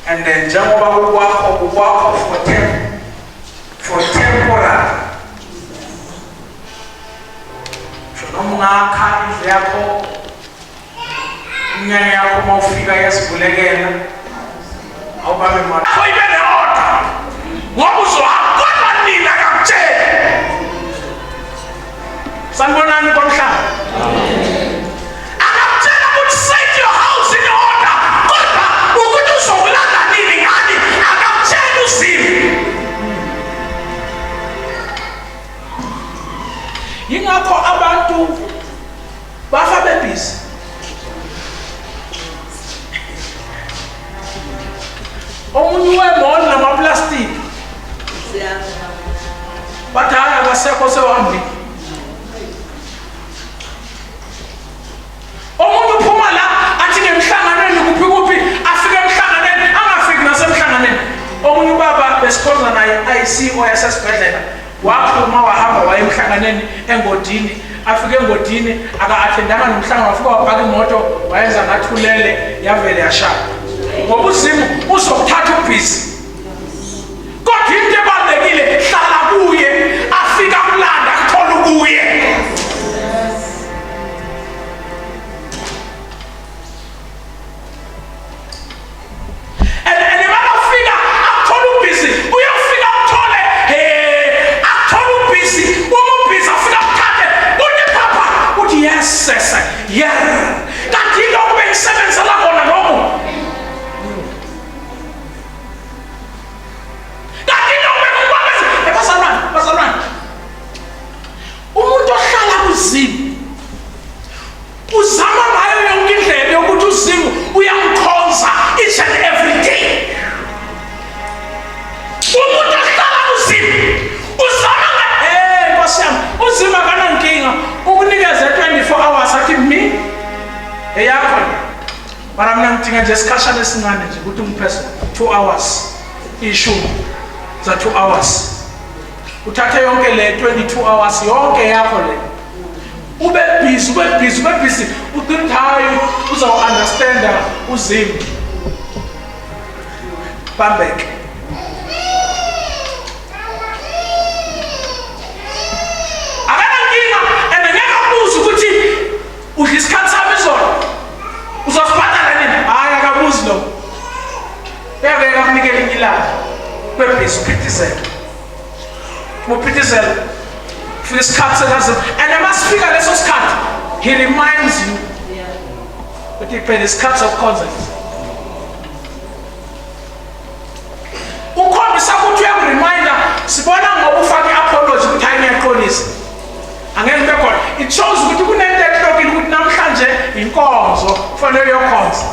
And then Jehovah will walk for temporary. Shonomaka yako nyanya yako maufika yasikulegena au babe mara. Kwa ibene order. Wabuzo akona nina kamche. Sanibonani Kwamhlanga. Akamtshela ukuthi set your house in order. Kodwa ukuthi uzokulanda nini ngani akamtshela uZimu. Yingakho abantu bafa bebhizi. Omunye wemoni namaplastic. Bathi hayi abasekho sewahambile. Omunye uphuma la athi ngemhlanganweni kuphi afike emhlanganweni angafiki nasemhlanganweni. Omunye ubaba besikhonza naye ICO yasesibhedlela waphuma wahamba waye emhlanganweni engodini afike engodini aka-attendanga nomhlangano wafika wabhaka imoto wayenza ngathulele yavele yashaya ngoba uZimu uzokuthatha ubhizi kodwa into ebalulekile hlala kuye afika kulanda akuthola kuye. Yeah, that you don't make sense a lot on the road. That you don't make sense. What's around? Umuntu ohlala kuZimu. Uzama ngayo yonke indlela yokuthi uZimu uyamkhonza each and every day. Umuntu ohlala kuZimu. Uzama Nkosi yami, uZimu akanankinga ukunikeza 24 hours athi mi eyakho. Mara mina ngidinga nje isikhashana esincane nje ukuthi ungiphese 2 hours ishumi za 2 hours. Uthathe yonke le 22 hours yonke yakho le. Ube busy. Uthi hayi uzaw understand uZimu. Bambeke. Uyisikhathi sami izona uzosibhadala nini? Hayi akabuzi lo. Uyabeka kunikela ingilana kwebhizi uphithizela fika isikhathi sekazi and masifika leso sikhathi he reminds you ukuthi phela isikhathi sokukhonza ukhombisa ukuthi uyamreminder. Sibona ngoba ufake apology ukuthi hayi ngiyaqolisa angeke kube khona. It shows ukuthi kunento ehlokile ukuthi namhlanje inkonzo kufanele yokhonza.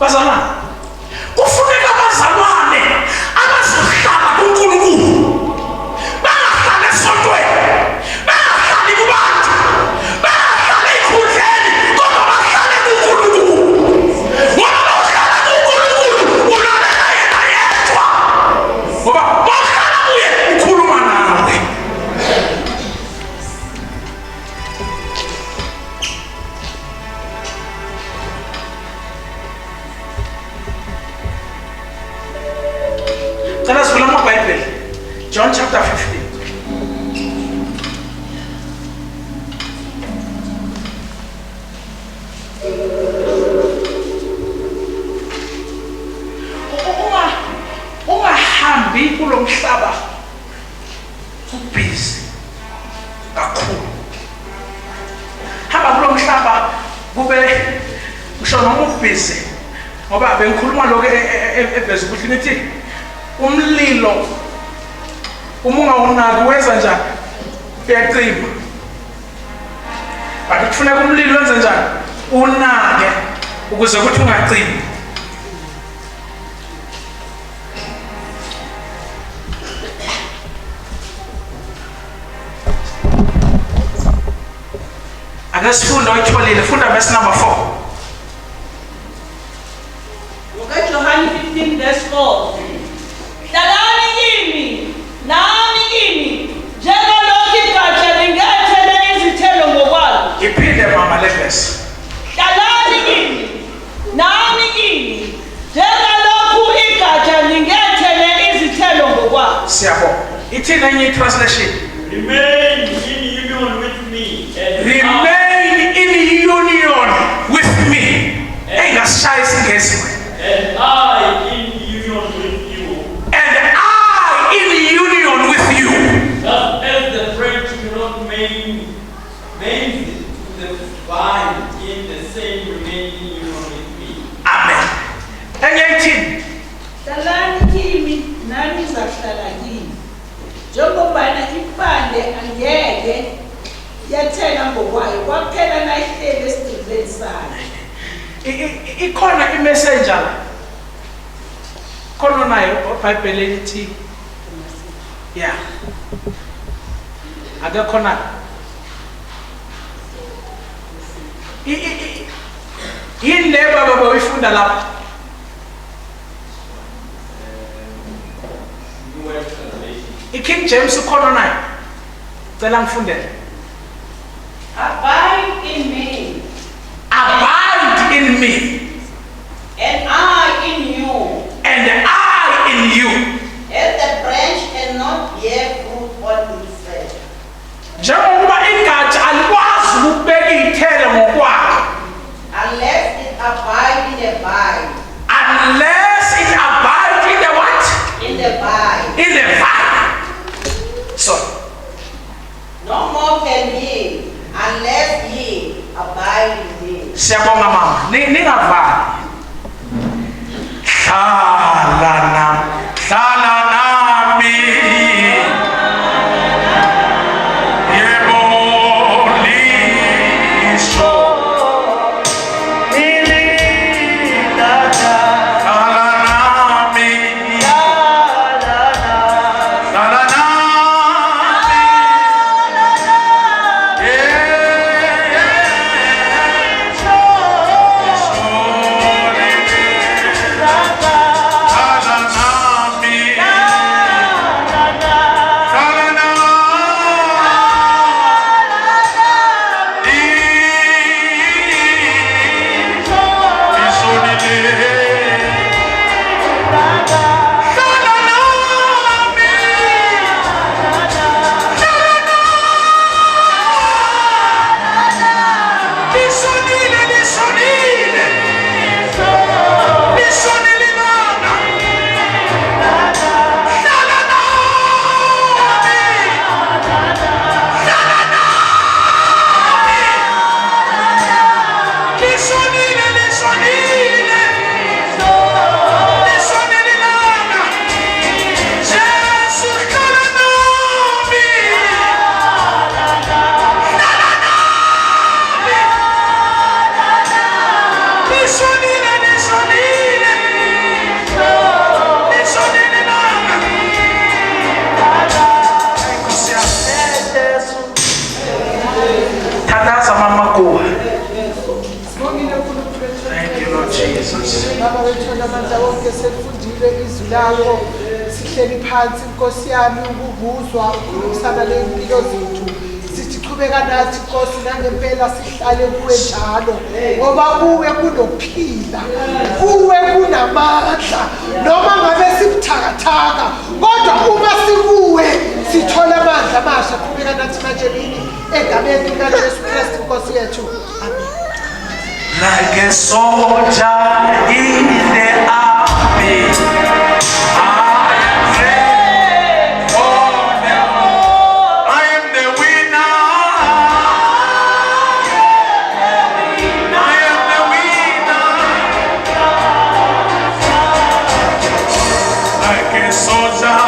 Bazalwane, kufuneka abazalwane abazohlala kuNkulunkulu. Bangahlali esontweni, bangahlali kubantu, bangahlali ekhundleni, kodwa bahlale kuNkulunkulu. John chapter 15. Ungahambi kulo mhlaba ubhizi kakhulu. Hamba kulo mhlaba kube ngisho noma ubhizi ngoba bengikhuluma lokho ebhezi ukuthi nithi umlilo uma ungawunaki wenza njani? Uyacima. But kufuneka umlilo wenze njani? Unake ukuze ukuthi ungacimi. Ake sifunda oyitholile, funda verse number 4. John 15 verse 4. Hlalani kimi, nami kimi, njengalokhu igatsha lingethele izithelo ngokwalo. Iphinde mama le verse. Hlalani kimi, nami kimi, njengalokhu igatsha lingethele izithelo ngokwalo. Siyabonga. Ithini enye translation? Remain in union with me. Remain in union with me. Engasishaya isingesi. And I in union with you. And I in union with you. Just as the branch cannot remain to the vine in the same remain in union with me. Amen. Enye ithini? Hlalani kimi, nami ngizahlala kini. Njengobana impande angeke yathela ngokwayo kwaphela nayihlele esidudleni sayo. Ikhona imessenger khona nayo eBhayibhelini ithi yeah ake khona yini le baba uyifunda lapha? King James ukhona nayo, cela ngifundele. Abide in me. Abide in me. And I in you. And I in you. As the branch cannot bear fruit on itself. Njengoba ingatsha alikwazi ukubeka izithelo ngokwalo. Unless it abide in the vine. Unless it abides in the what? In the vine. In the vine. So. No more can ye, unless ye abide in me. Siyabonga mama. Ningavali. Hlala nami. Thank you, Lord Jesus. Baba wethu namandla wonke selifundile izwi lakho sihleli phansi Nkosi yami ukuvuzwa ukukhulumisana lempilo zethu sithi qhubeka nathi Nkosi nangempela sihlale kuwe njalo ngoba kuwe kunokuphila kuwe kunamandla noma ngabe sibuthakathaka kodwa kodwa uma sikuwe sithola amandla amasha qhubeka nathi manje lini egameni likaJesu Kristu Nkosi yethu. Amen. Like a soldier in the army, I am ready for the war. I am the winner. I am the winner. Like a soldier.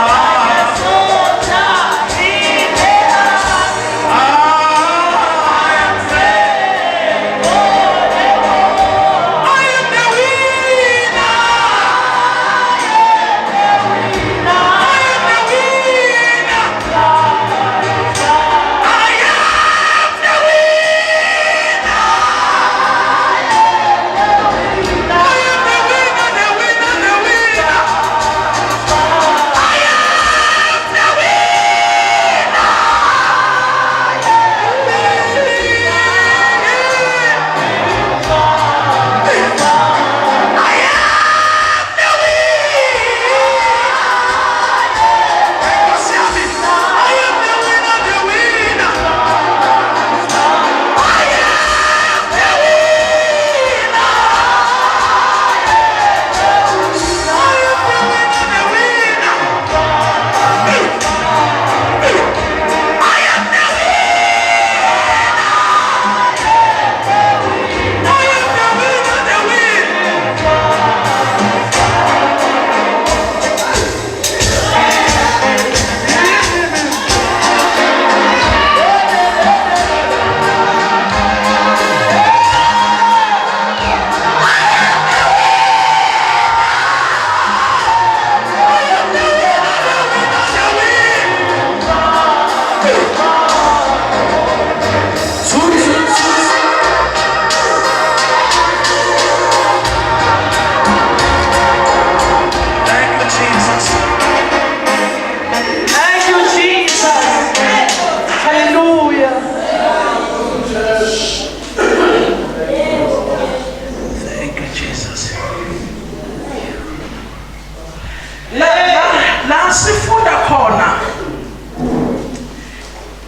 Sifunda khona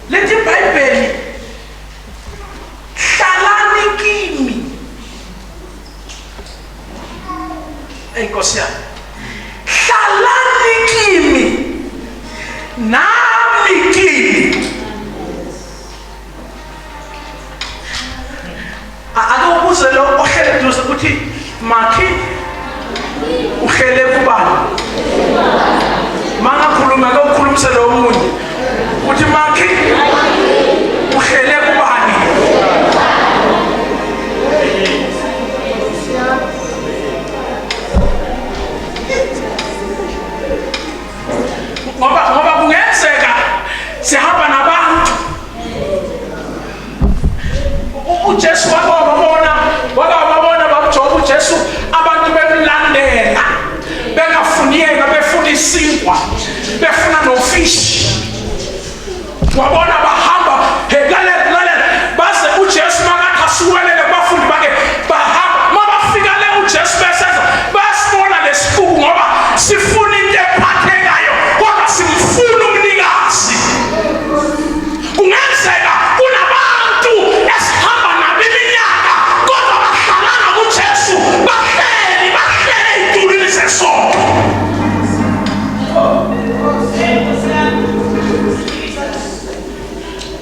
lethi iBhayibheli hlalani kimi Nkosi yami hlalani kimi nami kimi akubuze lo ohlele duze ukuthi makhi uhlele kubani mangakhuluma ke ukhulumise lo munye uthi makhi uhlele kubani ngoba kungenzeka sihamba nabantu uJesu wakababona babujoba uJesu abantu bemlandela bengafuniyeka befuna isinkwa befuna nofishi wabona bahamba lalela base uJesu makathi asuwelele kubafundi bakhe bahamba mabafika le uJesu besenza basibona lesifuku ngoba sifuna into ephathekayo kodwa simfuna umnikazi kungenzeka kunabantu esihamba nabo iminyaka kodwa bahlalanga kuJesu bahleli ey'tulweni zesonto.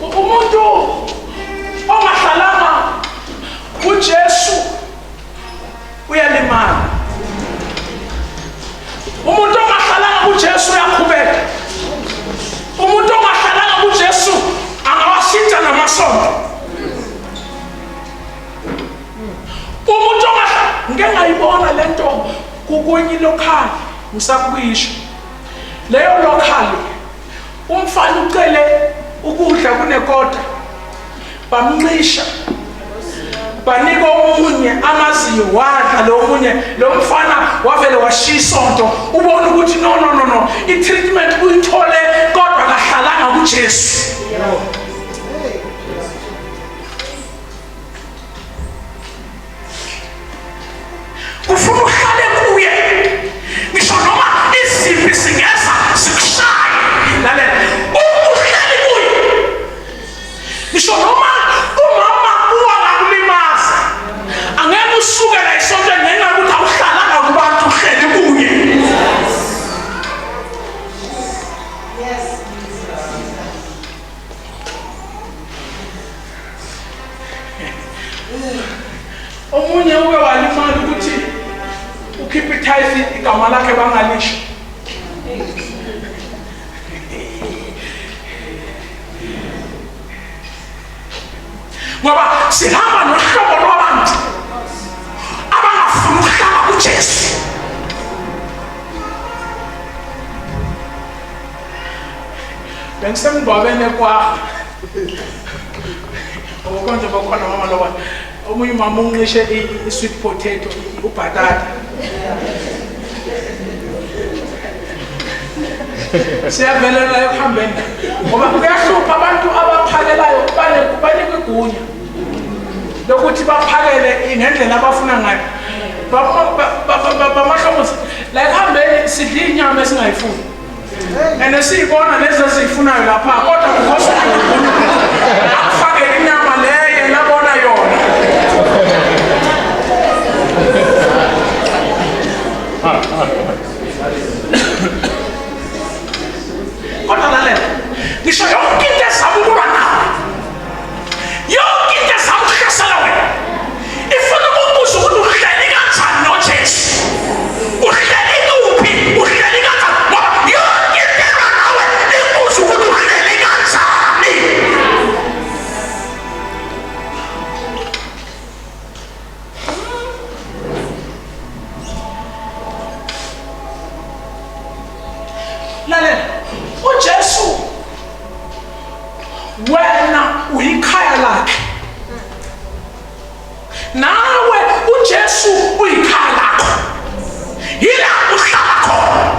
Umuntu ongahlalanga kuJesu uyalimala. Umuntu ongahlalanga kuJesu uyaqhubeka. Umuntu ongahlalanga kuJesu angawashintsha namasonto. Umuntu ngeke ngayibona lento kukunye lokhali ngisakubisho. Leyo lokhali umfana ucele ukudla kunekota bamncisha banika omunye amaziyo wadla lo munye lo mfana wavele washiya isonto ubona ukuthi no i-treatment uyithole kodwa kahlalanga kuJesu. Kufuna uhlale kuye ngisho noma iziphi singeza sikusha omunye uke walimala ukuthi ukhipha itithe igama lakhe bangalisho. Ngoba sihamba nohlobo lwabantu abangafuni ukuhlala kuJesu. Bengisemngcwabeni kwa okonje bakhona mama loba omunye mama unqishe i-sweet potato ubhatata. Siyavelela ekuhambeni ngoba kuyahlupha abantu abaphakelayo banikwe igunya lokuthi baphakele ngendlela abafuna ngayo. Bamahlomuzi la ekuhambeni sidla inyama esingayifuni and esiyibona lezi eziyifunayo lapha kodwa kukhosa akufake inyama leyo labona yona. Kodwa lalela ngisho yonke into ezabukulwa nawe, yonke into ezabuhlasela wena ifuna ukubuza ukuthi uhleli kanjani noJesu. Uhleli kuphi? Uhleli kanjani? Ngoba yonke into elwa nawe ibuza ukuthi uhleli kanjani. Lalela uJesu wena uyikhaya lakhe, nawe uJesu uyikhaya lakho. Yila uhlala khona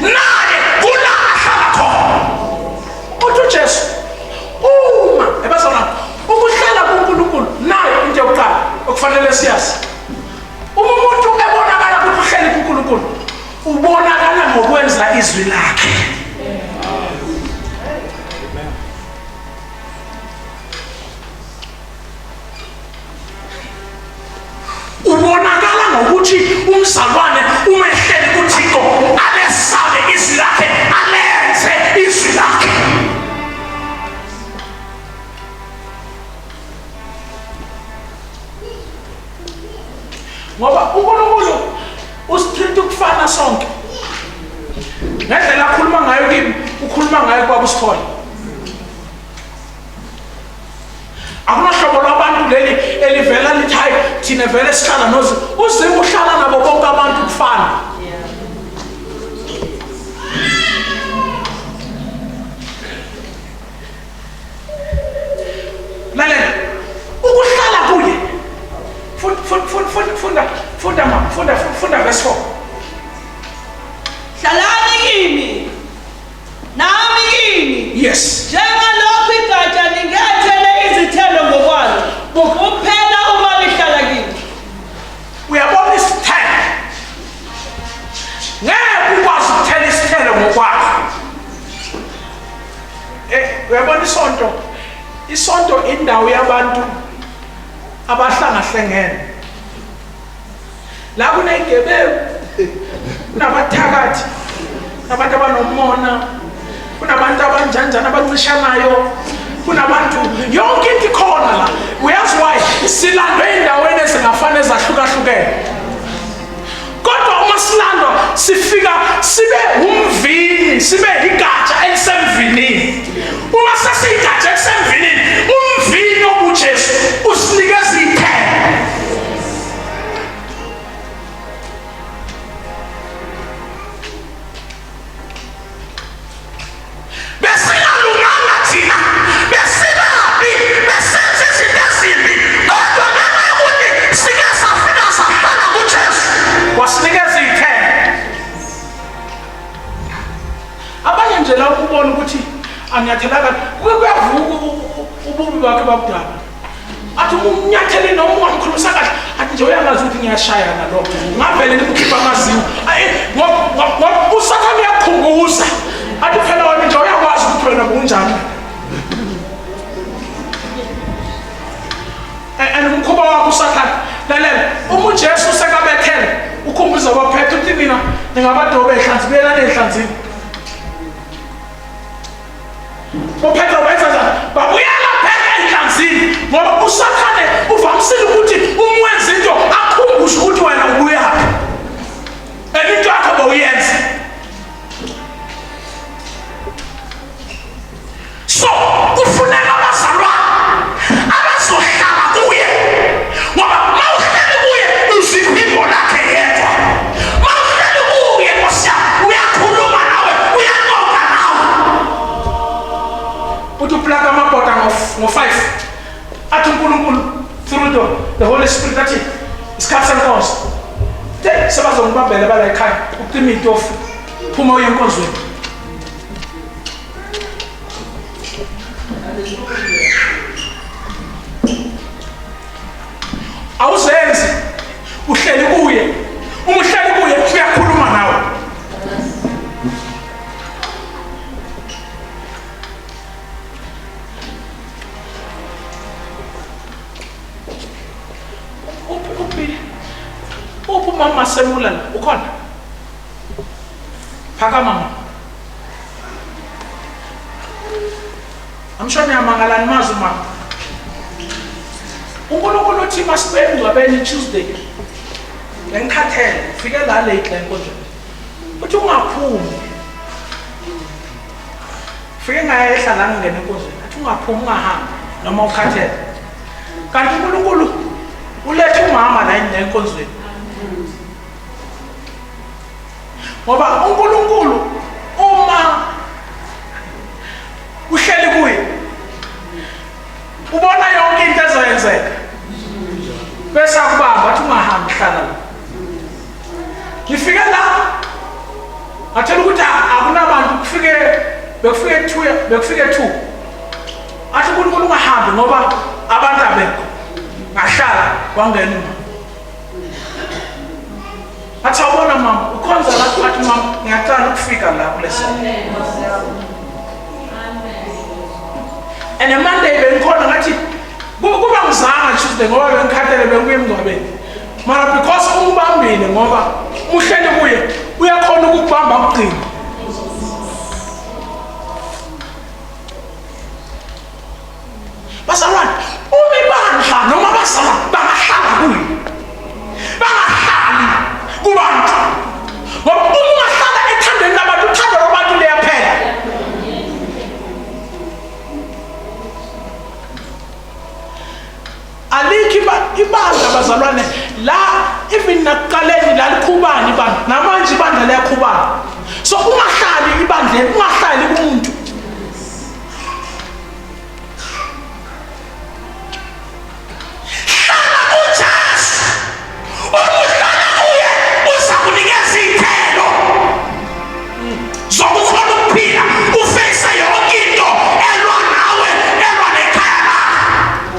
naye kula ahlala khona. Uthi uJesu uma ebazona ukuhlala kuNkulunkulu nayo into yokuqala okufanele siyazi. Uma umuntu ebonakala ukuthi uhleli kuNkulunkulu ubonakala ngokwenza izwi lakhe. Ubonakala ngokuthi umzalwane umehleli kuThixo alesabe izwi lakhe, alenze izwi lakhe. Ngoba uNkulunkulu usithinta ukufana sonke. Ngendlela akhuluma ngayo kimi ukhuluma ngayo kwakusithole. Akunahlobo lwabantu leli elivela lithi hayi thina vele sihlala nozi uzima uhlala nabo bonke abantu kufana. Lalela ukuhlala kuye funda verse 4. Hlalani kimi nami kini. Yes. Njengalokhu igatsha lingethele izithelo ngokwalo, kuphela uma lihlala kimi. Uyabona isithelo ngeke ukwazi ukuthela isithelo ngokwakho. Uyabona isonto indawo yabantu abahlangahlengene. La kunezigebengu, kunabathakathi, nabantu abanomona, kunabantu abanjanjana abancishanayo, kunabantu yonke into ikhona la. Uyazi why silandwe endaweni ezingafani ezahlukahlukene. Kodwa uma silandwa sifika sibe umvini, sibe igatsha elisemvinini. Uma sesiyigatsha elisemvinini, umvini obuJesu usinikeza ithemba. Besingalunganga thina, besinabi, besenze izinto ezimbi, kodwa ngenxa yokuthi sike safika sahlala kuJesu wasinikeza ithemba. Abanye nje la ukubona ukuthi anyathela kuyavuka ububi bakhe babudala. Athi umnyathele noma ungamkhulumisa kahle athi nje uyangazi ukuthi ngiyashayana lo. Ngavele ngimkhipha amazinyo. Ngoba usathane uyakhunguza. Athi phela wena nje uyakwazi ukuthi wena kunjani. Umkhuba wakho usathane. Lalela, uma uJesu sekabethele ukhumbuza abaphethe uthi mina ningabadobe ehlanzi buyela ehlanzini. Uphethe wenza njani? Babuyela phela ehlanzini ngoba usathane uvamisile ukuthi umwenze into senkosi sebazongibambela bala ekhaya ucima itofu phuma uye enkonzweni. Awuzenzi uhleli kuye, uma uhleli kuye uyakhuluma nawe. Uphi mama Semula ukhona? Phaka mama. Amshona yamangalani mazi mama. uNkulunkulu uthi masibe engcwabeni Tuesday. Ngikhathele, ufike la late la enkonzweni. Uthi ungaphumi. Ufike ngayehla la ngene enkonzweni. Uthi ungaphumi ungahambi noma ukhathele. Kanti uNkulunkulu ulethe umama la enkonzweni. Ngoba uNkulunkulu uma uhleli kuye ubona yonke into ezoyenzeka bese akubamba athi ungahambi hlala la. Ngifike la athela ukuthi akunabantu bekufike 2 athi uNkulunkulu ungahambi ngoba abantu abekho ngahlala kwangena uma athi awubona mama ukhonza la athi mama ngiyacala ukufika la kulesi. And a Monday bengikhona ngathi kuba ngizanga Tuesday ngoba bengikhathele bengiye emngcwabeni. Mara because ungibambile ngoba uhleli kuye uyakhona ukubamba uqini. Bazalwane, umibandla noma basala bangahlala kuye. Bangahlali kubantu. Ngoba uma ungahlala ethandweni labantu uthando lwabantu liyaphela. Alikho ibandla bazalwane la even nakuqaleni la likhubani ibandla namanje ibandla liyakhubana. So ungahlali ibandleni, ungahlali kumuntu. Hlala kuJesu. Ukuhlala kuye uzakunikeza izithelo. Zokukhona ukuphila ufisa yonke into elwa nawe elwa nekhaya lakho.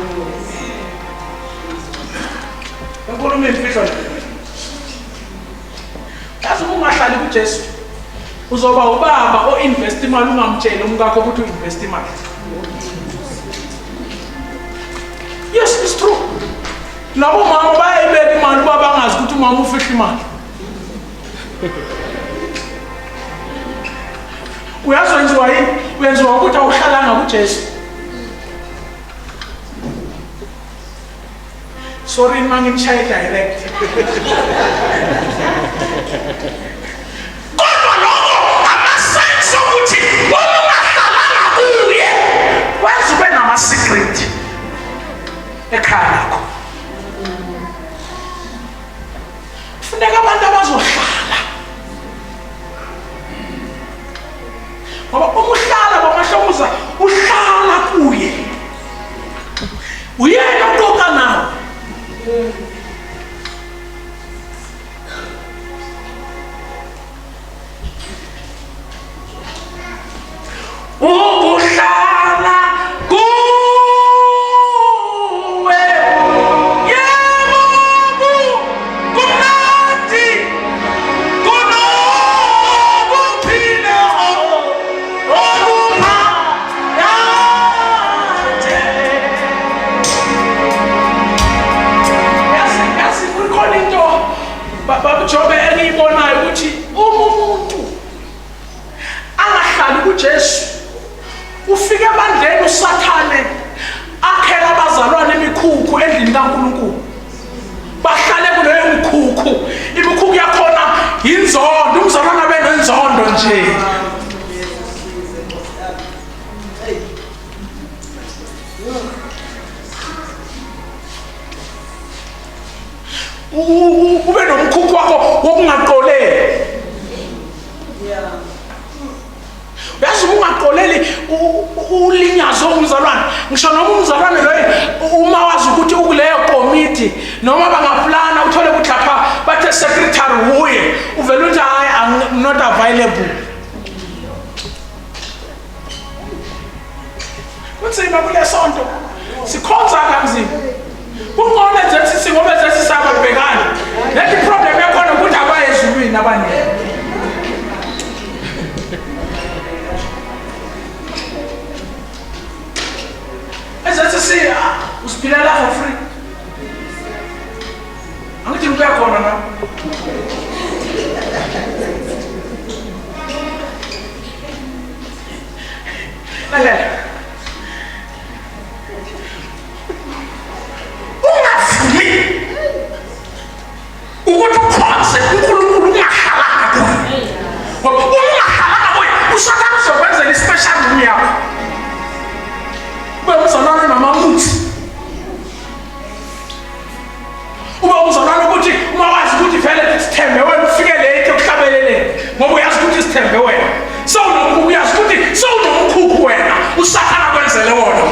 Enkulumo imfihlo le. Yazi ungahlali kuJesu uzoba ubaba o-invest imali ungamtsheli umkakho ukuthi u-invest imali. Yes, it's true. Labo mama bayayibeka imali uba bangazi ukuthi umama ufihla imali. Uyazwenziwa yini? Uyenziwa ukuthi awuhlalanga kuJesu. Sorry mangimshaye direct. Kodwa lokho ama-signs ukuthi ungahlalanga kuye wenza ube nama-secret ekhaya lakho. Kufuneka abantu abazohlala. Ngoba uma uhlala bamahlomuza uhlala kuye. Uyena uqoqa nawe. Ukuhlala kuwe yebo kumnandi kunokuphila okuphakade. Yazi kukhona into babujobe engiyibonayo ukuthi umuntu angahlali kuJesu ufike ebandleni usathane akhela abazalwane imikhukhu endlini kaNkulunkulu. Bahlale kuleyo mikhukhu. Imikhukhu yakhona inzondo, umzalwane benenzondo nje. Ube nomkhukhu wakho wokungaqoleki. Yazi ungaxoleli ulinyazo umzalwane. Ngisho noma umzalwane loyo uma wazi ukuthi ukuleyo committee noma bangaplana uthole ukuthi lapha bathe secretary uye uvela uthi I'm not available. Kunzima kule sonto. Sikhonza kanzima. Kungona nje singobe sesisaba kubhekana. Lethi problem yakhona ukuthi abayezulwini abanye. Ezathi usiphilela for free. Angithi ngibuya khona na. Lalela. Ungafuni ukuthi ukhonze uNkulunkulu ungahalanga kuye. Ngoba ungahalanga kuye uSathane uzokwenzela ispecial room yakho. Ube umzalwane namamuthi. Ube umzalwane ukuthi uma wazi ukuthi vele sithembe wena ufike late ukuhlabelele ngoba uyazi ukuthi sithembe wena. Uyazi ukuthi sewunomkhukhu wena uSathane akwenzele wona.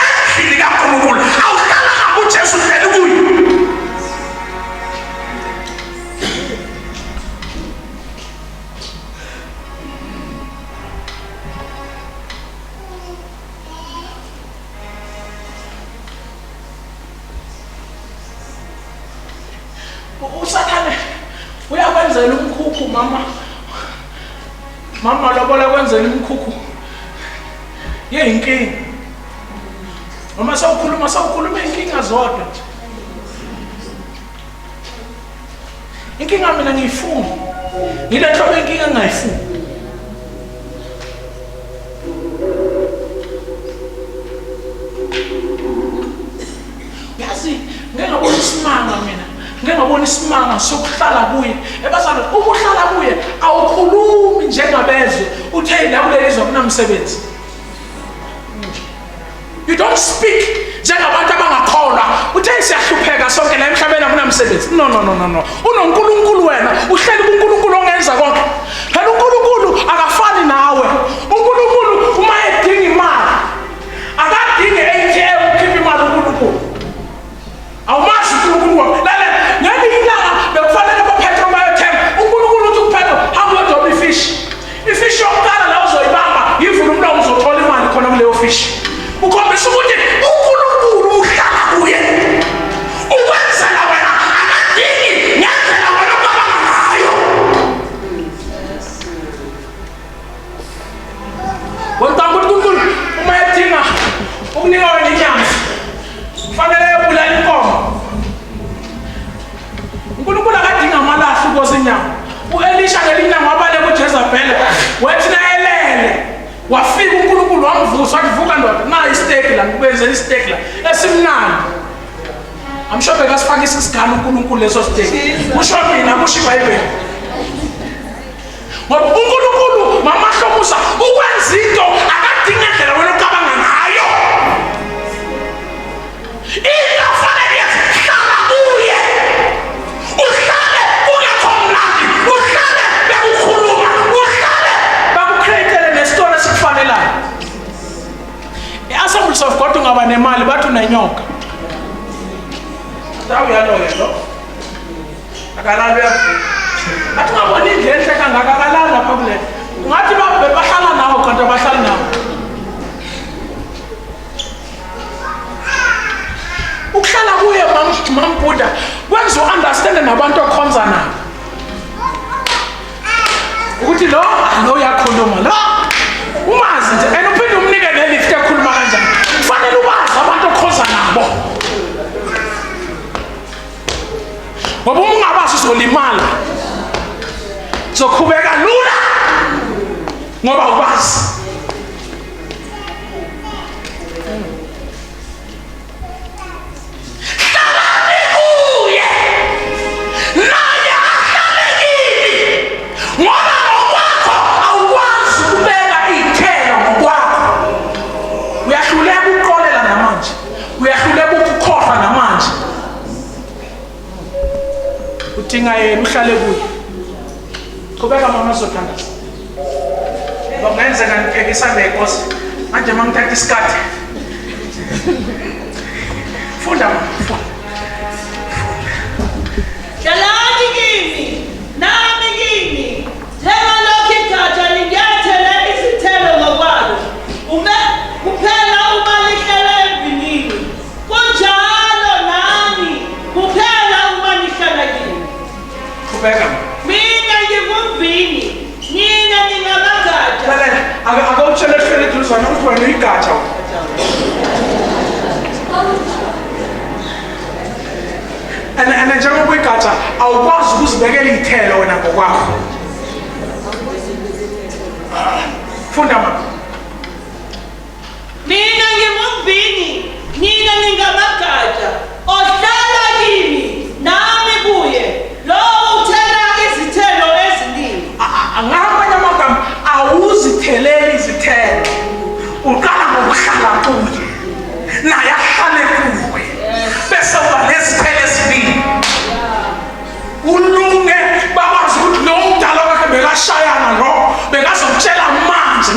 Endlini kaNkulunkulu awuhlala kuJesu hleli kuye. uSathane uyakwenzela umkhukhu mama lobola kwenzela umkhukhu yeyinkinga noma sawukhuluma inkinga zodwa nje. Inkinga mina ngiyifuna ngile hlobo inkinga ngayifuna. Yazi ngengabona isimanga mina ngengabona isimanga sokuhlala kuye ebazana uma uhlala kuye awukhulumi njengabezwe uthe la kulelizwe kunamsebenzi. You don't speak njengabantu abangakholwa uthe siyahlupheka sonke la emhlabeni akunamsebenzi. No. UnoNkulunkulu wena uhleli kuNkulunkulu ongenza konke. Phela uNkulunkulu akafani nawe. uNkulunkulu uma edinga imali akadingi ATM ukhipha imali uNkulunkulu. Awumazi uNkulunkulu wakho. Lalela ngelinye ilanga bekufanele baPetro bayothenga uNkulunkulu uthi kuPetro hamba uyodoba ifish. Ifish yokuqala la uzoyibamba yivula umlomo uzothola imali khona kuleyo fish. Ukhombisa ukuthi uNkulunkulu uhlala kuye. Ukwenzela wena akadingi ngendlela wena ocabanga ngayo. Wonke uNkulunkulu uma edinga ukunika wena inyama kufanele uyobulala inkomo. uNkulunkulu akadinga amalahle ukuze inyama. uElisha ngelinye ilanga wabale kuJezebheli wethi nayelele wafika uNkulunkulu wamvusa wavuka ndoda na isteak la ngibenzela isteak la esimnandi. Amshobe kasifakisa isigalo uNkulunkulu leso steak. Kusho mina kusho iBhayibheli. Ngoba uNkulunkulu mamahlomusa ukwenza into akadinga indlela wena ocabanga ngayo. Into fanele hlala kuye. Uhlale ungekho mnandi. Uhlale bekukhuluma. Uhlale bakucreatele nesitolo esikufanelayo. Assemblies of God ungaba nemali bathi unenyoka. Dawu yaloyo lo. Akalala yavuka. Athi ungabona indlela enhle kangaka akalala lapha kule. Ungathi bahlala nawo kanti abahlali nawo. Ukuhlala kuye mambuda kwenza uunderstand nabantu okhonza nabo. Ukuthi lo uyakhuluma lo. Umazi nje uphinde umnike nelift ekhuluma kanjani. Kufanele ubazi abantu okhonza nabo. Ngoba ungabazi uzolimala. Zokhubeka lula. Ngoba ubazi. Hlala kuye. Naye ahlale kini. Ngoba ngokwakho awukwazi ukubeka ithelo ngokwakho. Uyahluleka ukuqolela namanje. Uyahluleka ukukhohlwa namanje. Udinga yena uhlale kuye. Qhubeka mama sothandaza. ungenzeka niphekisa nenkosi manje mangithatha isikhathi funda Hlalani kimi, nami kimi, njengalokhu igatsha linyathela izithelo ngokwalo, kuphela uma lihlala emvinini, kunjalo nami, kuphela uma lihlala kimi. Qhubeka. Mina ngingumvini, nina ningamagatsha. Lalela, akawutshela ehlele eduzane ukuthi wena uyigatsha. And njengoba uyigatsha awukwazi ukuzibekela iy'thelo wena ngokwakho. Funda mama. Mina ngingumvini, nina ningamagatsha, ohlala kimi, nami kuye, lowo uthela izithelo eziningi. Ngamanye amagama awuzitheleli izithelo. Uqala ngokuhlala kuye. Naye ahlale kuwe. Bese uba nezithelo eziningi. Ulunge bakwazi ukuthi lo mdala wakhe bekashayana lo bekazokutshela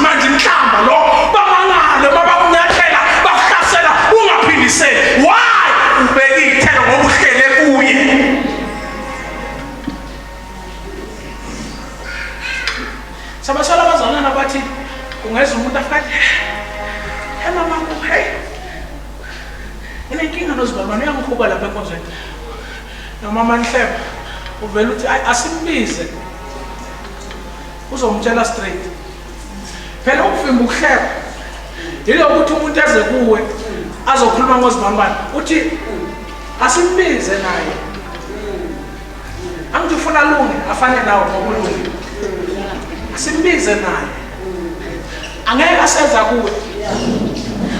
manje inhlamba lo bamangale babakunyathela bakuhlasela ungaphindiseli. Why ubeke iy'thelo ngoba uhlele kuye? Sabasola abazalwana bathi ungeza umuntu afike hey mama hey inenkinga nozibalwana uyangikhuba lapha enkonzweni nomama Nhleba uvela uthi asimbize uzomtshela straight phela ukuvimba ukuhleba yilo ukuthi umuntu eze kuwe azokhuluma ngozibambana uthi asimbize naye angithi ufuna lunge afane nawe ngokulunga asimbize naye angeke asenza kuwe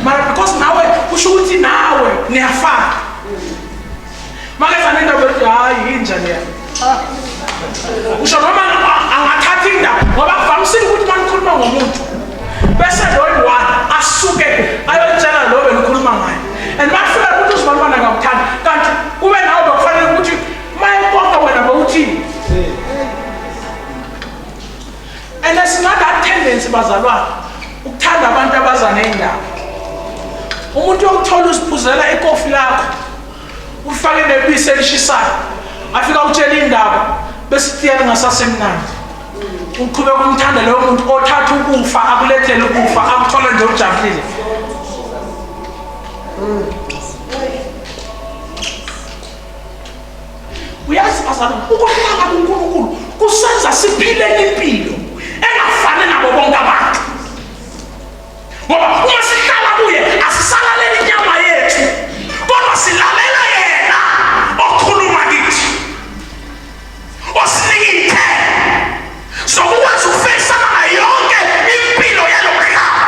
mara because nawe kusho ukuthi nawe niyafana makefana indaba yokuthi hayi inja leya usho noma angathathi indaba ngoba kuvamisile ukuthi uma nikhuluma ngomuntu bese loyi-one asuke ayotshela lo benikhuluma ngayo and bafika ukuthi uzibalibana ngakuthanda kanti kube nawe bekufanele ukuthi mayekonke wena bewuthini and sinathat tendency bazalwana ukuthanda abantu abaza ney'ndaba umuntu yokuthola uziphuzela ikofi lakho ufake nebisi elishisayo afika utshela indaba bese itiyela ngasasemnandi uqhubeka umthanda leyo muntu othatha ukufa akulethele ukufa akuthole nje ujabulile uyazi bazalwane ukuhlala kuNkulunkulu kusenza siphile impilo engafani nabo bonke abantu ngoba uma sihlala kuye asisalaleli inyama yethu kodwa silalela yena okhuluma kithi osinika iy'thelo zokukwazi ukufeyisana nayo yonke impilo yalo mhlaba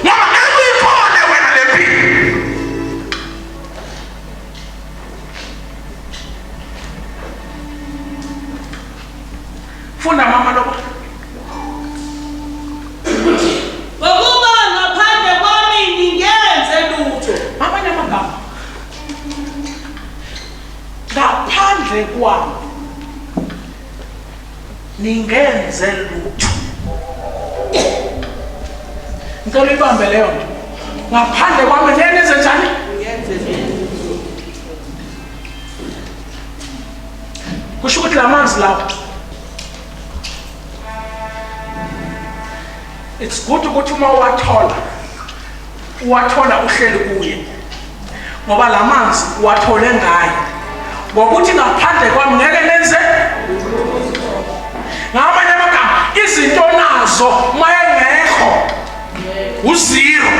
ngoba ngeke uyiphole wena le mpilo. Funda mama loba Ngokuba ngaphandle kwami ningenze lutho. amanye amagama ngaphandle kwami ningenze lutho. Ngicela uyibambe leyo nto. Ngaphandle kwami nenze njani? Kusho ukuthi la manzi lawo it's good ukuthi uma uwathola uhleli kuye ngoba la manzi uwathole ngayo ngokuthi ngaphandle kwami ngeke nenze ngamanye amagama izinto nazo mayengekho uzero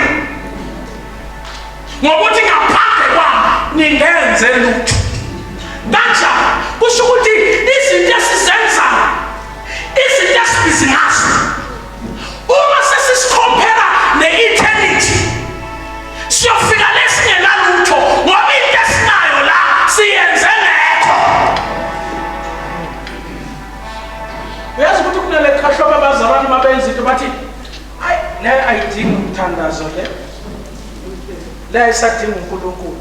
ngokuthi ngaphandle kwami ningenze lutho kanjani kusho ukuthi izinto esizenzayo izinto esibhizi ngazo uma sesisikompera ne-eternity siyofika lesingenalutho ngoba into esinayo la siyenze ngekho. Uyazi ukuthi kunale khahloba abazalwane mabenza into bathi hayi le ayidingi umthandazo le ayisadingi uNkulunkulu.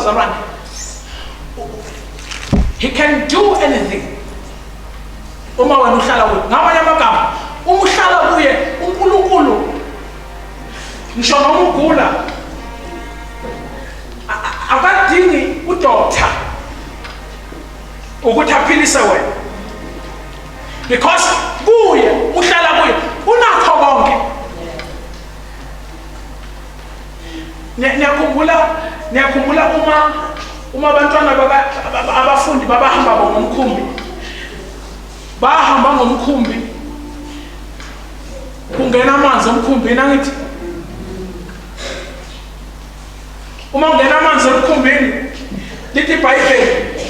bazalwane. He can do anything. Uma wena uhlala kuye. Ngamanye amagama, uma uhlala kuye uNkulunkulu ngisho noma ugula akadingi udoctor ukuthi aphilise wena. Because kuye uhlala kuye unakho konke. Niyakhumbula uma abantwana abafundi babahamba ngomkhumbi. Bahamba ngomkhumbi. Kungena amanzi omkhumbini angithi. Uma ungena amanzi omkhumbini lithi iBhayibheli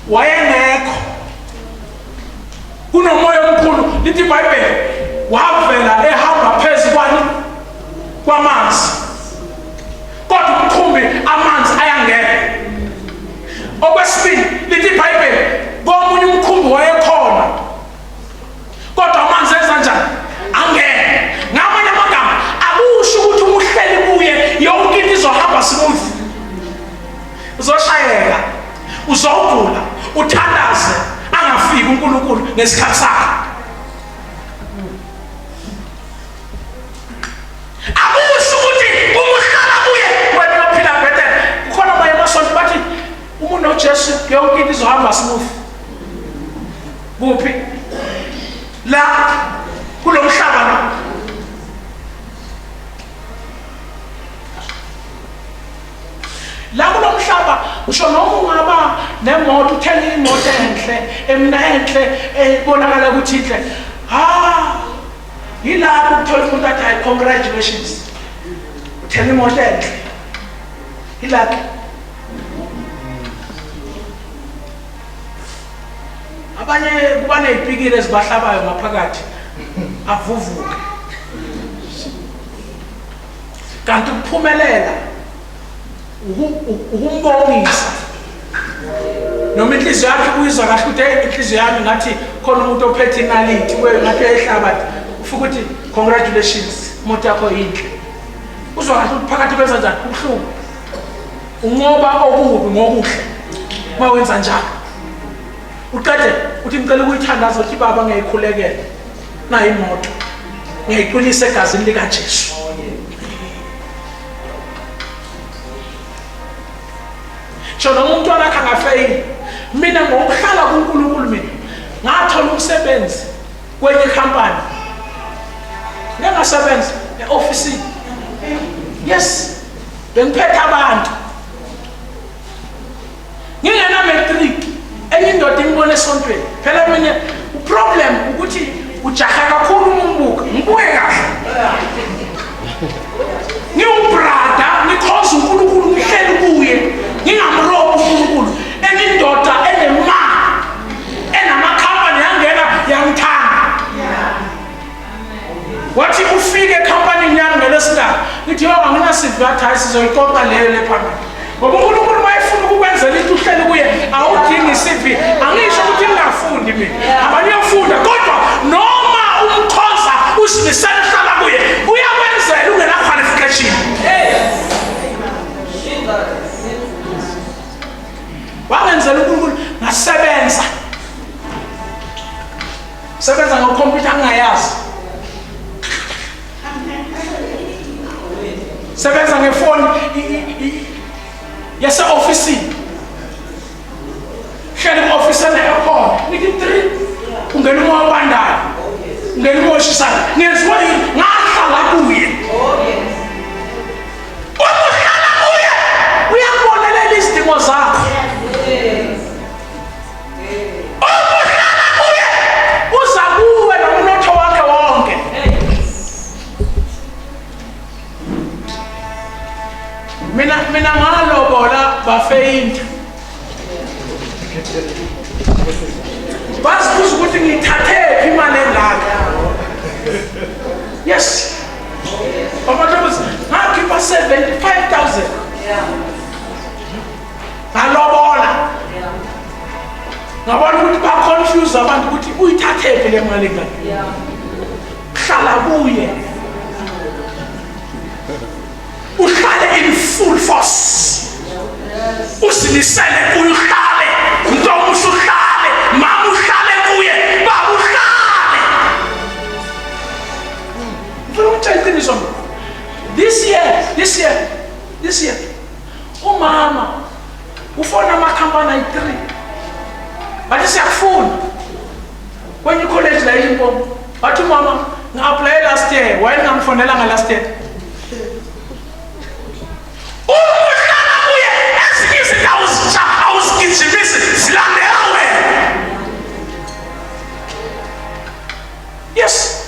wayengekho. Kunomoya omkhulu lithi iBhayibheli wavela ehamba phezu kwamanzi. Kodwa umkhumbi amanzi ayangena. Okwesibili lithi iBhayibheli komunye umkhumbi wayekhona. Kodwa amanzi enza njani? Angena. Ngamanye amagama akusho ukuthi umuhleli kuye yonke into izohamba smooth. Uzoshayeka, uzogula, uthandaze, angafiki uNkulunkulu ngesikhathi sakhe. Akusho ukuthi umuhlala kuye wena uphila bhetele. Kukhona amanye amasonto bathi umuntu noJesu yonke into izohamba smooth. Kuphi? La kulo mhlaba lo. La kulo mhlaba usho noma ungaba nemoto uthenga imoto enhle emnenhle ebonakala ukuthi inhle. Yilapho ukuthola umuntu athi hayi congratulations. Uthenga imoto enhle. Yilapho. Abanye kuba nezipikile ezibahlabayo ngaphakathi avuvuke. Kanti ukuphumelela ukumbongisa. Noma inhliziyo yakhe kuyizwa kahle ukuthi inhliziyo yami ngathi khona umuntu ophethe inalithi kuwe ngathi ehlabathi ufika ukuthi congratulations imoto yakho yinhle. Uzwa kahle ukuthi phakathi kwenza njani ubuhlungu. Unqoba okubi ngokuhle. Mawenza njalo. Uqede uthi ngicela ukuyithandaza uthi baba ngiyayikhulekela. Na imoto. Ngiyayiqinisa egazini lika Jesu. Shona umntwana akhe angafeyili. Mina ngokuhlala kuNkulunkulu mina ngathola umsebenzi kwenye company. Ngingasebenza eoffice. Yes. Bengiphethe abantu. Ngingena matric. Enye indoda ingibone esontweni. Phela mina uproblem ukuthi ujaha kakhulu umbuka. Ngibuke kahle. Ngiwubrada ngikhoza uNkulunkulu ngihleli kuye. Ngingamroba uNkulunkulu. Enye indoda enemali. Enamakhampani yangena yangithanda. Wathi ufike ecompany yami ngelesindaba. Ngithi yona nginasivatha sizoyiqoqa leyo lephambili. Ngoba uNkulunkulu mayefuna ukukwenzela into uhleli kuye awudingi CV. Angisho ukuthi ngingafundi mina. Abaniyofunda kodwa noma umkhoza usimisela hlala kuye uyakwenzela ungena qualification. Wangenzela uNkulunkulu ngasebenza. Sebenza ngecomputer angayazi. Sebenza ngefoni yase office. Hleli office ekhona. Nithi 3 ungena umobandayo. Ungena umoshisana. Ngenziwa yini? Ngahlala kuye. Ukuhlala kuye uyakubonelela izidingo zakho. Ukuhlala kuye uza kuwe nomnotho wakhe wonke. Mina ngalobola bafeyinda. Basibuza ukuthi ngithathe imali engaka. Yes. Babathokoza ngakhipha 75,000. Ngalobola. Ngabona ukuthi ba-confuse abantu ukuthi uyithathephi le mali engaka. Hlala kuye. Uhlale in full force. usimisele uhlale ntombi uhlale mama uhlale kuye baba uhlale ngifuna ukutshela iqiniso this year umama ufona amakhampani ayi-3 bathi siyakufuna kwenye college la eLimpopo bathi umama nga-apply last year why ningamfonelanga last year uhlala kuye ezinye izinto awuzigijimisi zilandela wena yes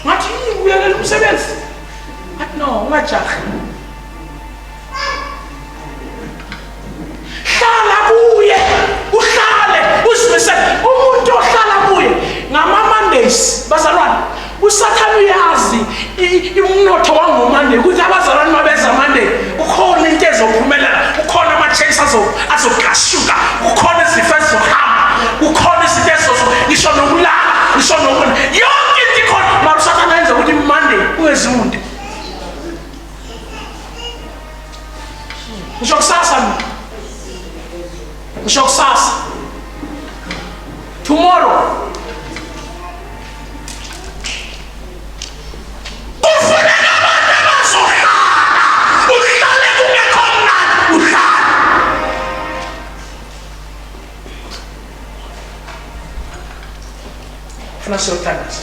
ngathi uyalela umsebenzi athi no ungajahi hlala kuye uhlale uzimisele umuntu ohlala kuye ngama-Mondays bazalwane usathana uyazi umnotho wangoMonday ukuthi abazalwane mabeza Monday ukhona into ezophumelela ukhona ama-chase azokashuka ukhona izifo ezizohamba ukhona izinto ngisho nokulala ngisho nokuna yonke into ikhona mara usathana yenza ukuthi Monday ungezimuntu ngisho kusasa tomorrow ufuneka abantu abazohlala uhlale kungekho mnandi uhlala funa siyothandasa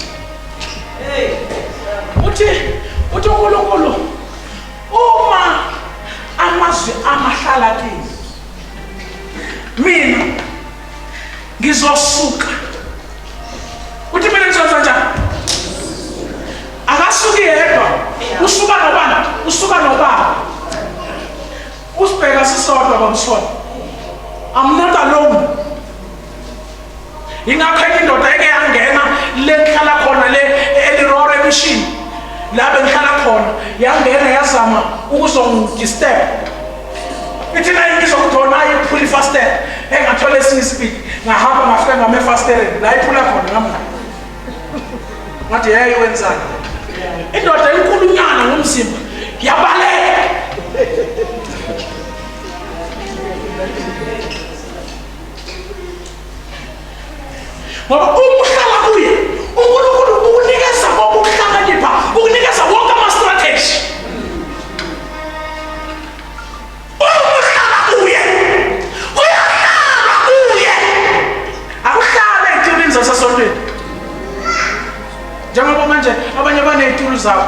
uthi uNkulunkulu uma amazwi amahlala kini mina ngizosuka uthi mina ngizowenza njani akasuki yedwa usuka nobani usuka nobaba usibheka sisodwa bamsona I'm not alone ingakho indoda eke yangena le ngihlala khona le eliroro emishini la bengihlala khona yangena yazama ukuzongidisturb ithi nayo ngizokudona iphula ifastela engathola esinye ispeed ngahamba ngafika ngame-fastereni la iphula khona ngamna ngathi hey wenzani indoda enkulunyana ngomzimba yabaleka ngoba ukuhlala kuye uNkulunkulu ukunikeza konke ukuhlakanipha ukunikeza wonke ama-strategy ukuhlala kuye uyahlala kuye akuhlala ey'tulini zasesontweni njengoba manje abanye baney'tulu zabo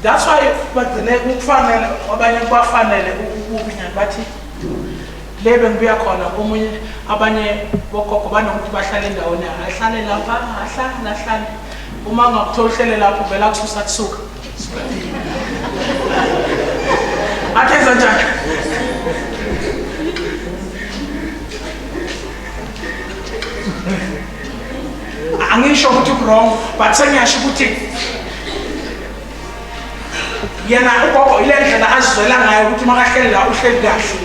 that's why kufanele abanye bafanele ukubinyana bathi lebe ngibuya khona omunye abanye bogogo banokuthi bahlale endaweni ahlale lapha ahlale uma ngakuthola uhlele lapho vela kususa kusuka athenza njani angisho ukuthi wrong but sengiyasho ukuthi yena ugogo ile ndlela azizwela ngayo ukuthi makahleli la uhleli kahle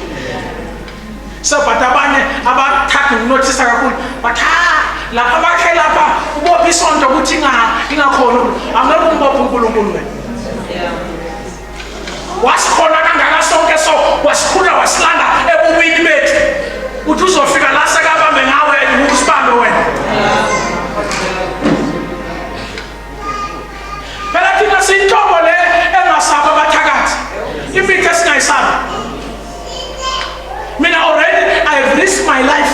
so but abanye abathatha ukunothisa kakhulu but lapha bakhe lapha ubopha isonto ukuthi ingakhona angeke umbophe uNkulunkulu wena wasikhona kangaka sonke so wasikhula wasilanda ebubini bethu uthi uzofika la sekabambe ngawe ukusibambe wena phela thina sintobo le engasaba abathakathi imithe esingayisabi mina already I've risked my life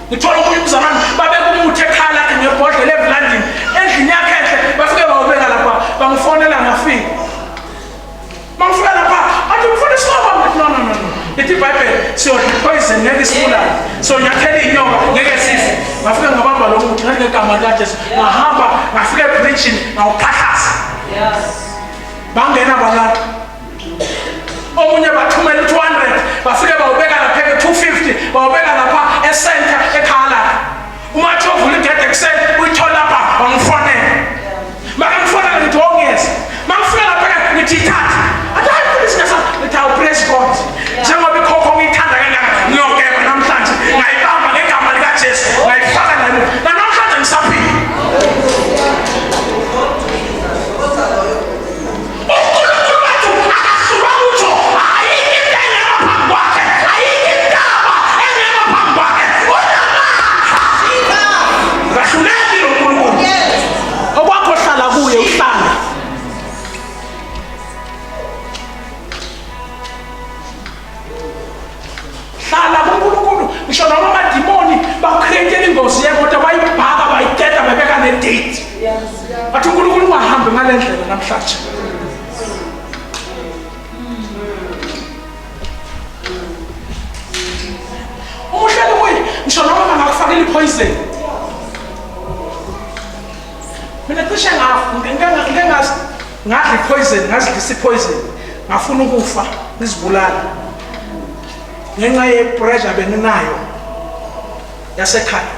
ngithola umunye umzalwane babeka umuthi ekhala lakhe ngebhodlela evulandini endlini yakhe enhle bafike bawubeka lapha bangifonela ngafika bangifika lapha athi ngifuna isilaba no ithi iBhayibheli siyodla poison ngeke sibulale so nyathela inyoka ngeke sife ngafika ngabamba lo muthi ngathi ngegama likaJesu ngahamba ngafika epreaching ngawuphahlaza bangena balapha omunye bathumela 200 bafike bawubeka lapha 250 bawubeka lapha esenta ekhala uma thovula igede ekuseni uyithola lapha bangifonela makamfonela ngithi wongeza mangifika lapha ngithi thatha athi hayi polisi ngasa ngithi awu praise God njengoba ikhokho ngiyithanda kangaka ngiyogema namhlanje ngayibamba ngegama likaJesu ngayifaka nayo namhlanje ngisaphila ngisho noma amadimoni bakucreate ingozi yemoto bayibhaka bayiteta babeka ne-date bathi uNkulunkulu ungahambi ngale ndlela namhlanje. Umuhlelo kuye ngisho noma bangakufakela ipoison. Mina cishe ngadla ipoison, ngazidlisa ipoison, ngafuna ukufa ngizibulala ngenxa ye-pressure benginayo yasekhaya.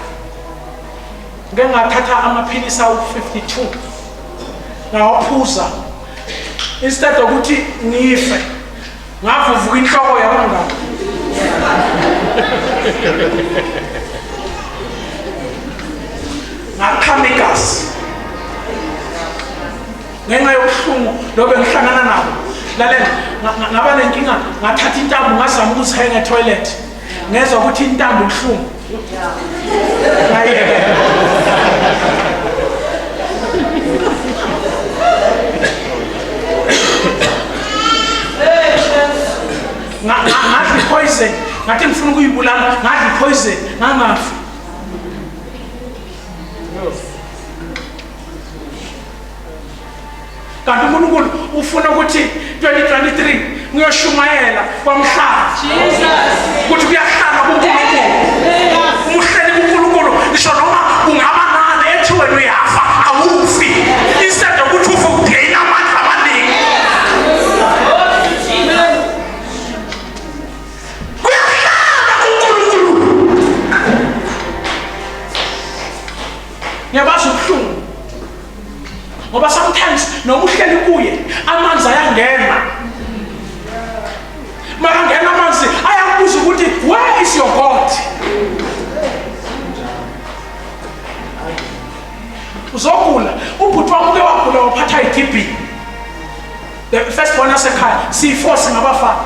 Ngeke ngathatha amaphilisi awu-52 ngawaphuza, instead ukuthi ngife ngavuvuka inhloko yabangani. Ngaqhama igazi ngenxa yobuhlungu lobe ngihlangana nabo. Lalela, ngaba nenkinga, ngathatha intambo ngazama ukuzihenga etoilet, ngezwa ukuthi intambo ibuhlungu. Ngadla ipoison, ngathi ngifuna ukuyibulala, ngadla ipoison, ngangafi. Kanti uNkulunkulu ufuna ukuthi 2023 ngiyoshumayela kwamhlanga ukuthi kuyahlala kuNkulunkulu. Umuhleli kuNkulunkulu ngisho noma ungaba nani ethi wena uyafa awufi, instead ukuthi ufe ugain amandla amaningi. Kuyahlala kuNkulunkulu. Ngiyabaza ubuhlungu ngoba sometimes noma uhleli kuye amanzi ayangena. Mara ngena amanzi ayakubuza ukuthi where is your God? Uzogula. Ubhuti wami uke wagula waphatha i-TB. The first born yasekhaya siyiforce ngabafana.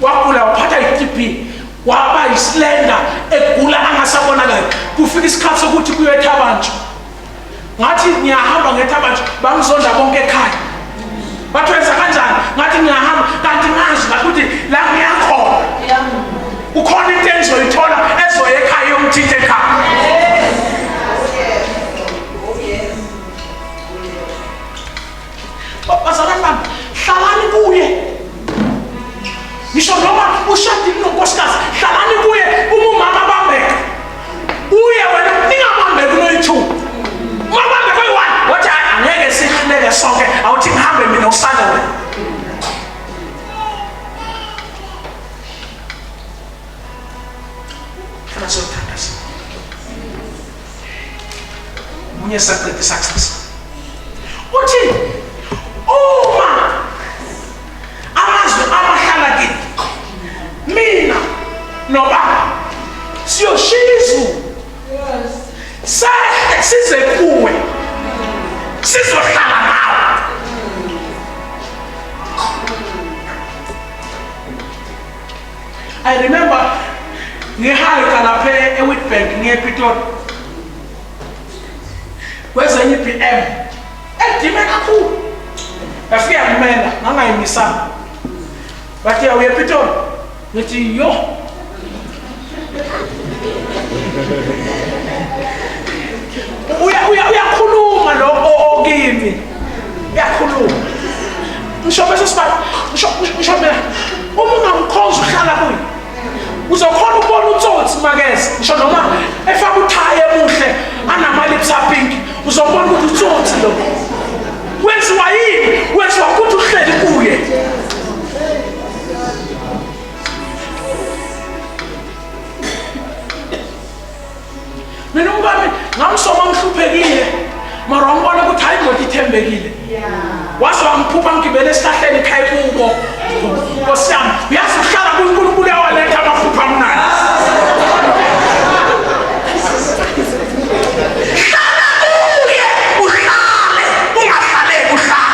Wagula waphatha i-TB. Waba islender egula angasabonakali. Kufika isikhathi sokuthi kuyetha abantu. Ngathi ngiyahamba ngethabantu bangizonda bonke ekhaya. Bathi wenza kanjani? Ngathi ngiyahamba kanti ngazi ukuthi la ngiyakhona. Ukhona into engizoyithola ezoya ekhaya yomthithe ekhaya. Bazalwane bami, hlalani kuye. Ngisho noma ushadile nonkosikazi, hlalani kuye. Uma umama bambeka uye wena ningabambeki noyithuba. Mabambe koyi-one wathi angeke sihluleke sonke, awuthi ngihambe mina usale wena. Funa siyothandaza. Munye saqeda success. Uthi uma amazwi amahlala kini mina nobaba siyoshiya izulu size kuwe sizohlala nawe. I remember ngihayika lapha eWitbank ngiyePitori kwezenye i-PM edime kakhulu. Yafika kumela ngangayimisanga, bathi uye ePitori, ngithi yo uyakhuluma lo okimi, uyakhuluma. Ngisho bese siba ngisho mina uma ungamkhonza uhlala kuye uzokhona ukubona utsotsi makeze. Ngisho noma efaka uthaya emuhle anamalips apink uzobona ukuthi utsotsi lo. Wenziwa yini? Wenziwa ukuthi uhleli kuye. Mina umkami ngamsoma ngihluphekile, mara wangibona ukuthi hayi indoda ithembekile. Waze wangiphupha ngigibele esihlahleni ekhaya kubo. Nkosi yami, uyazi uhlala kuNkulunkulu uyawaletha amaphupha amnandi. Hlala kuye, uhlale, ungahlaleki uhlale.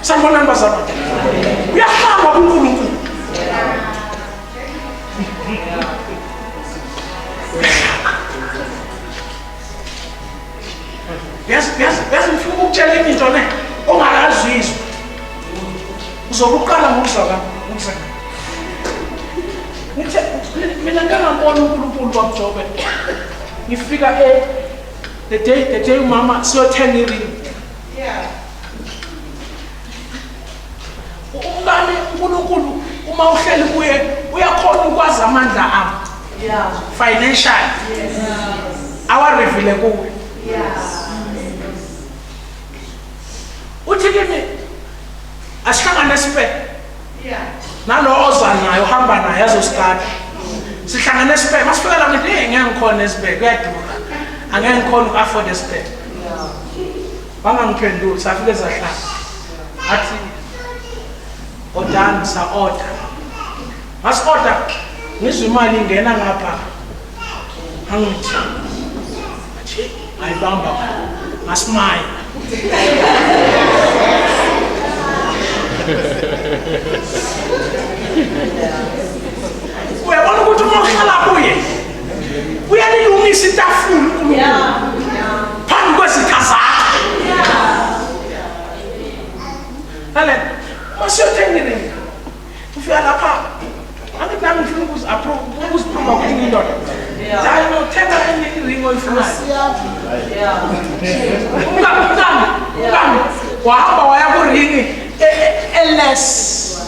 Sanibonani bazalwane, uyahamba kuNkulunkulu. Yazi ngifuna ukutshela into ne ongakazizwa. uzokuqala ngokuzwa kwami ngizwe ngithe mina ngangabona uNkulunkulu wamjobe ngifika the day umama siyothenga iring ungane uNkulunkulu uma uhleli kuye uyakhona ukwazi amandla ami financial awarevile kuwe uthi kimi asihlangane sipe nalo oza nayo uhamba naye azosithatha sihlangane sipe masifika la ngithi ngeke ngikhona sipe kuyadura angeke ngikhona uku-afford sipe bangangiphenduli safike zahlala athi odani sa-order mas-order ngizwe imali ingena ngapha angithi athi ngayibamba ngasimaya uyabona ukuthi uma uhlala kuye uyalilungisa itafula uNkulunkulu phambi kwezitha zakho ale masiyothenga ufika lapha angithi nami ngifuna ukuziphuma kudinga indoda hayi nothenga enye iring oyifunayo umkami wahamba waya kuringi less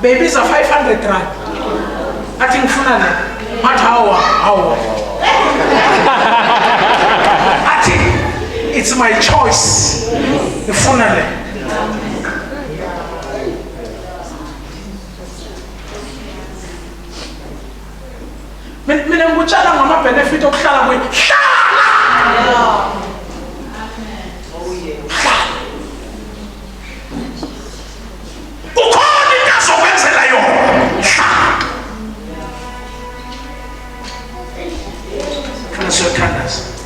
beyibiza 500 rand athi ngifuna le athi hawa athi it's my choice ngifuna le mina ngikutshala ngama-benefit okuhlala kuye hlala ukhona into azokwenzela yona hlala siyothandaza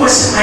Mas